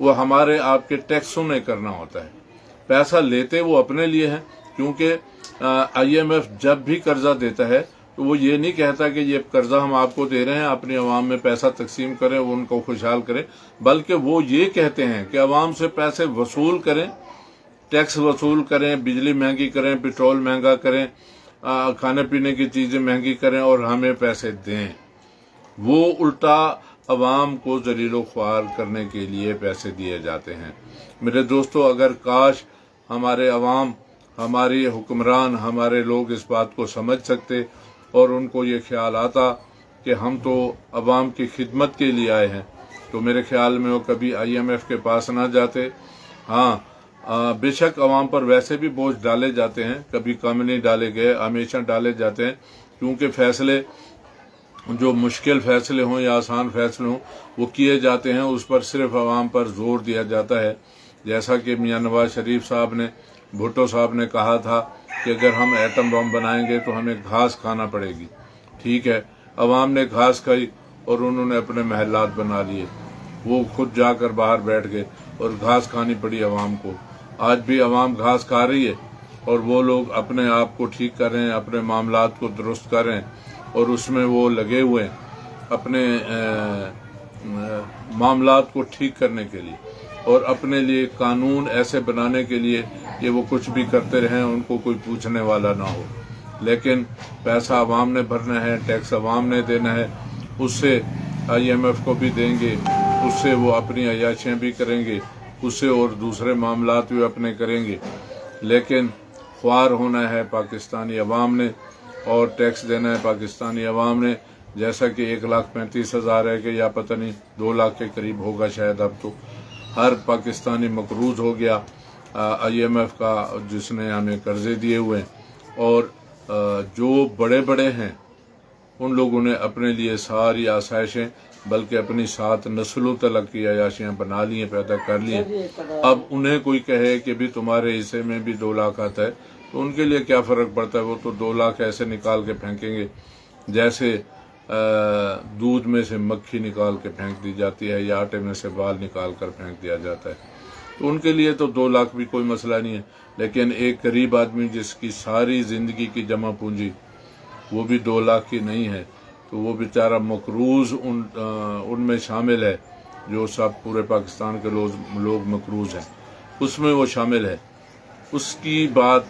وہ ہمارے آپ کے ٹیکسوں میں کرنا ہوتا ہے. پیسہ لیتے وہ اپنے لیے ہیں، کیونکہ IMF جب بھی قرضہ دیتا ہے تو وہ یہ نہیں کہتا کہ یہ قرضہ ہم آپ کو دے رہے ہیں، اپنی عوام میں پیسہ تقسیم کریں، وہ ان کو خوشحال کریں، بلکہ وہ یہ کہتے ہیں کہ عوام سے پیسے وصول کریں، ٹیکس وصول کریں، بجلی مہنگی کریں، پیٹرول مہنگا کریں، کھانے پینے کی چیزیں مہنگی کریں اور ہمیں پیسے دیں. وہ الٹا عوام کو ذلیل و خوار کرنے کے لیے پیسے دیے جاتے ہیں. میرے دوستو، اگر کاش ہمارے عوام، ہماری حکمران، ہمارے لوگ اس بات کو سمجھ سکتے اور ان کو یہ خیال آتا کہ ہم تو عوام کی خدمت کے لیے آئے ہیں، تو میرے خیال میں وہ کبھی IMF کے پاس نہ جاتے. ہاں، بے شک عوام پر ویسے بھی بوجھ ڈالے جاتے ہیں، کبھی کم نہیں ڈالے گئے، ہمیشہ ڈالے جاتے ہیں، کیونکہ فیصلے جو مشکل فیصلے ہوں یا آسان فیصلے ہوں وہ کیے جاتے ہیں، اس پر صرف عوام پر زور دیا جاتا ہے. جیسا کہ میاں نواز شریف صاحب نے، بھٹو صاحب نے کہا تھا کہ اگر ہم ایٹم بم بنائیں گے تو ہمیں گھاس کھانا پڑے گی. ٹھیک ہے، عوام نے گھاس کھائی اور انہوں نے اپنے محلات بنا لیے، وہ خود جا کر باہر بیٹھ گئے اور گھاس کھانی پڑی عوام کو. آج بھی عوام گھاس کھا رہی ہے اور وہ لوگ اپنے آپ کو ٹھیک کر رہے ہیں، اپنے معاملات کو درست کر رہے ہیں اور اس میں وہ لگے ہوئے ہیں اپنے معاملات کو ٹھیک کرنے کے لیے اور اپنے لیے قانون ایسے بنانے کے لیے کہ وہ کچھ بھی کرتے رہیں، ان کو کوئی پوچھنے والا نہ ہو. لیکن پیسہ عوام نے بھرنا ہے، ٹیکس عوام نے دینا ہے، اس سے IMF کو بھی دیں گے، اس سے وہ اپنی عیاشیاں بھی کریں گے، اس سے اور دوسرے معاملات بھی اپنے کریں گے. لیکن خوار ہونا ہے پاکستانی عوام نے اور ٹیکس دینا ہے پاکستانی عوام نے. جیسا کہ 1,35,000 ہے کہ یا پتہ نہیں 2 لاکھ کے قریب ہوگا شاید. اب تو ہر پاکستانی مقروض ہو گیا IMF کا، جس نے ہمیں قرضے دیے ہوئے ہیں. اور جو بڑے بڑے ہیں ان لوگوں نے اپنے لیے ساری آسائشیں، بلکہ اپنی 7 نسلوں تلک کی عیاشیاں بنا لی ہیں، پیدا کر لی ہیں. اب انہیں کوئی کہے کہ بھی تمہارے حصے میں بھی 2 لاکھ آتا ہے تو ان کے لیے کیا فرق پڑتا ہے؟ وہ تو 2 لاکھ ایسے نکال کے پھینکیں گے جیسے دودھ میں سے مکھی نکال کے پھینک دی جاتی ہے یا آٹے میں سے بال نکال کر پھینک دیا جاتا ہے. تو ان کے لیے تو 2 لاکھ بھی کوئی مسئلہ نہیں ہے. لیکن ایک غریب آدمی جس کی ساری زندگی کی جمع پونجی وہ بھی 2 لاکھ کی نہیں ہے، تو وہ بیچارہ مقروض ان میں شامل ہے، جو سب پورے پاکستان کے لوگ مقروض ہیں، اس میں وہ شامل ہے. اس کی بات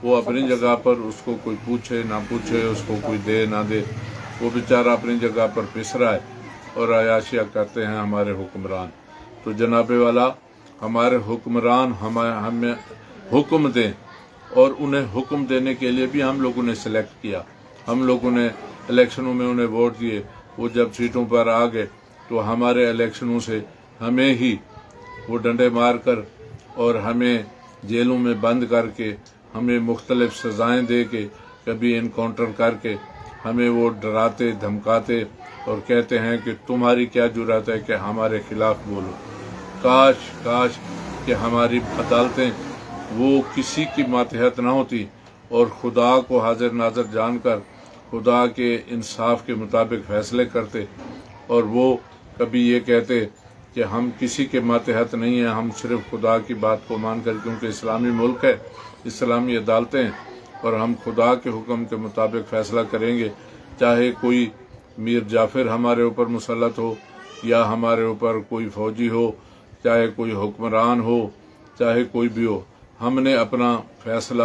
وہ اپنی جگہ پر، اس کو کوئی پوچھے نہ پوچھے، اس کو کوئی دے نہ دے، وہ بیچارہ اپنی جگہ پر پس رہا ہے اور عیاشیاں کرتے ہیں ہمارے حکمران. تو جناب والا، ہمارے حکمران ہمیں حکم دیں، اور انہیں حکم دینے کے لیے بھی ہم لوگوں نے سلیکٹ کیا، ہم لوگوں نے الیکشنوں میں انہیں ووٹ دیے. وہ جب سیٹوں پر آ گئے تو ہمارے الیکشنوں سے ہمیں ہی وہ ڈنڈے مار کر اور ہمیں جیلوں میں بند کر کے، ہمیں مختلف سزائیں دے کے، کبھی انکاؤنٹر کر کے ہمیں وہ ڈراتے دھمکاتے اور کہتے ہیں کہ تمہاری کیا جرات ہے کہ ہمارے خلاف بولو. کاش کہ ہماری عدالتیں وہ کسی کی ماتحت نہ ہوتی اور خدا کو حاضر ناظر جان کر خدا کے انصاف کے مطابق فیصلے کرتے، اور وہ کبھی یہ کہتے کہ ہم کسی کے ماتحت نہیں ہیں، ہم صرف خدا کی بات کو مان کر، کیونکہ اسلامی ملک ہے، اسلامی عدالتیں ہیں اور ہم خدا کے حکم کے مطابق فیصلہ کریں گے. چاہے کوئی میر جعفر ہمارے اوپر مسلط ہو یا ہمارے اوپر کوئی فوجی ہو، چاہے کوئی حکمران ہو، چاہے کوئی بھی ہو، ہم نے اپنا فیصلہ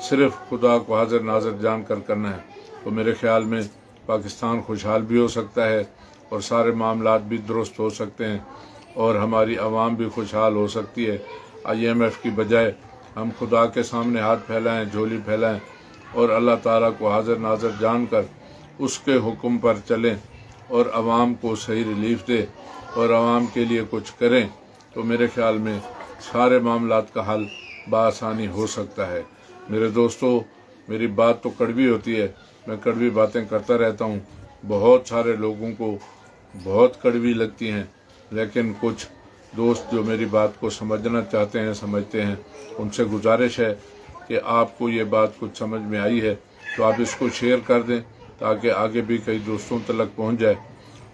صرف خدا کو حاضر ناظر جان کر کرنا ہے. تو میرے خیال میں پاکستان خوشحال بھی ہو سکتا ہے اور سارے معاملات بھی درست ہو سکتے ہیں اور ہماری عوام بھی خوشحال ہو سکتی ہے. IMF کی بجائے ہم خدا کے سامنے ہاتھ پھیلائیں، جھولی پھیلائیں اور اللہ تعالیٰ کو حاضر ناظر جان کر اس کے حکم پر چلیں اور عوام کو صحیح ریلیف دے اور عوام کے لیے کچھ کریں، تو میرے خیال میں سارے معاملات کا حل بآسانی ہو سکتا ہے. میرے دوستو، میری بات تو کڑوی ہوتی ہے، میں کڑوی باتیں کرتا رہتا ہوں، بہت سارے لوگوں کو بہت کڑوی لگتی ہیں، لیکن کچھ دوست جو میری بات کو سمجھنا چاہتے ہیں، سمجھتے ہیں، ان سے گزارش ہے کہ آپ کو یہ بات کچھ سمجھ میں آئی ہے تو آپ اس کو شیئر کر دیں تاکہ آگے بھی کئی دوستوں تلک پہنچ جائے.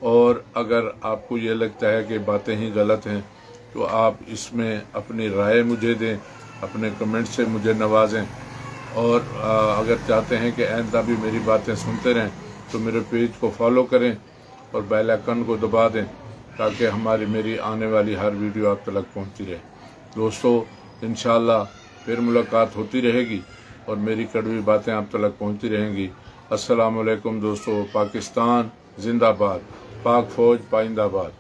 اور اگر آپ کو یہ لگتا ہے کہ باتیں ہی غلط ہیں تو آپ اس میں اپنی رائے مجھے دیں، اپنے کمنٹ سے مجھے نوازیں، اور اگر چاہتے ہیں کہ آئندہ بھی میری باتیں سنتے رہیں تو میرے پیج کو فالو کریں اور بیل آئیکن کو دبا دیں تاکہ میری آنے والی ہر ویڈیو آپ تک پہنچتی رہے۔ دوستو انشاءاللہ پھر ملاقات ہوتی رہے گی اور میری کڑوی باتیں آپ تک پہنچتی رہیں گی۔ السلام علیکم دوستو، پاکستان زندہ باد، پاک فوج پائندہ باد۔